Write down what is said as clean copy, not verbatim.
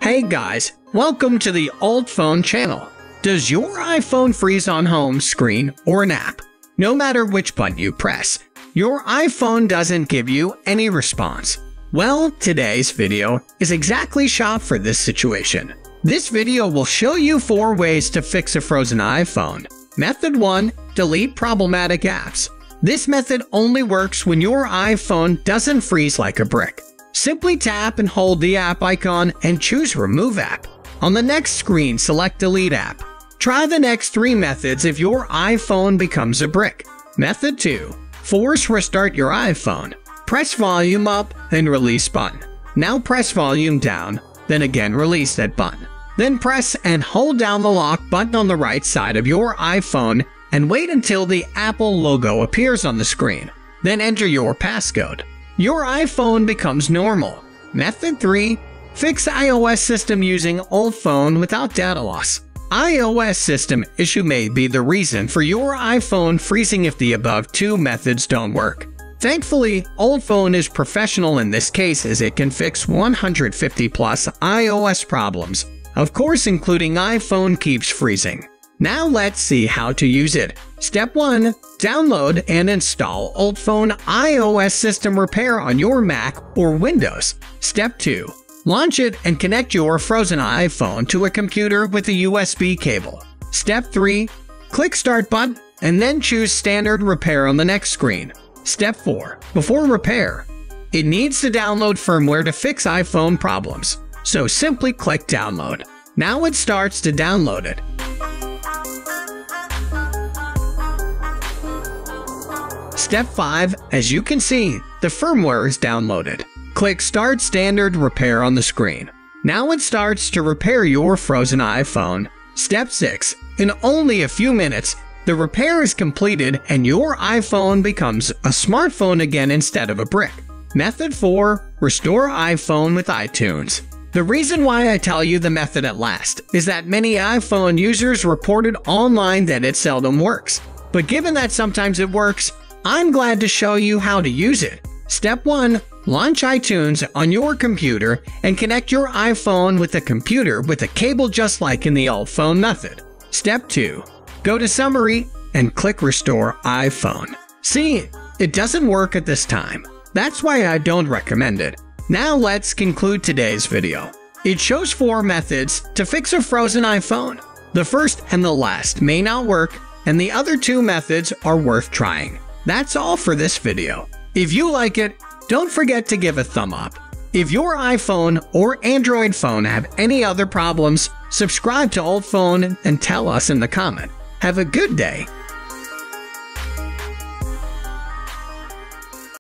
Hey guys, welcome to the UltFone channel. Does your iPhone freeze on home screen or an app? No matter which button you press, your iPhone doesn't give you any response. Well, today's video is exactly shot for this situation. This video will show you 4 ways to fix a frozen iPhone. Method 1. Delete problematic apps. This method only works when your iPhone doesn't freeze like a brick. Simply tap and hold the app icon and choose Remove App. On the next screen, select Delete App. Try the next 3 methods if your iPhone becomes a brick. Method 2. Force restart your iPhone. Press volume up, then release button. Now press volume down, then again release that button. Then press and hold down the lock button on the right side of your iPhone and wait until the Apple logo appears on the screen. Then enter your passcode. Your iPhone becomes normal. Method 3. Fix iOS system using UltFone without data loss. iOS system issue may be the reason for your iPhone freezing if the above 2 methods don't work. Thankfully, UltFone is professional in this case as it can fix 150 plus iOS problems, of course including iPhone keeps freezing. Now let's see how to use it. Step 1. Download and install UltFone iOS System Repair on your Mac or Windows. Step 2. Launch it and connect your frozen iPhone to a computer with a USB cable. Step 3. Click Start button and then choose Standard Repair on the next screen. Step 4. Before repair, it needs to download firmware to fix iPhone problems, so simply click Download. Now it starts to download it. Step 5. As you can see, the firmware is downloaded. Click Start Standard Repair on the screen. Now it starts to repair your frozen iPhone. Step 6. In only a few minutes, the repair is completed and your iPhone becomes a smartphone again instead of a brick. Method 4. Restore iPhone with iTunes. The reason why I tell you the method at last is that many iPhone users reported online that it seldom works. But given that sometimes it works, I'm glad to show you how to use it. Step 1. Launch iTunes on your computer and connect your iPhone with a computer with a cable just like in the UltFone method. Step 2. Go to Summary and click Restore iPhone. See, it doesn't work at this time. That's why I don't recommend it. Now let's conclude today's video. It shows 4 methods to fix a frozen iPhone. The first and the last may not work, and the other 2 methods are worth trying. That's all for this video. If you like it, don't forget to give a thumb up. If your iPhone or Android phone have any other problems, subscribe to UltFone and tell us in the comment. Have a good day.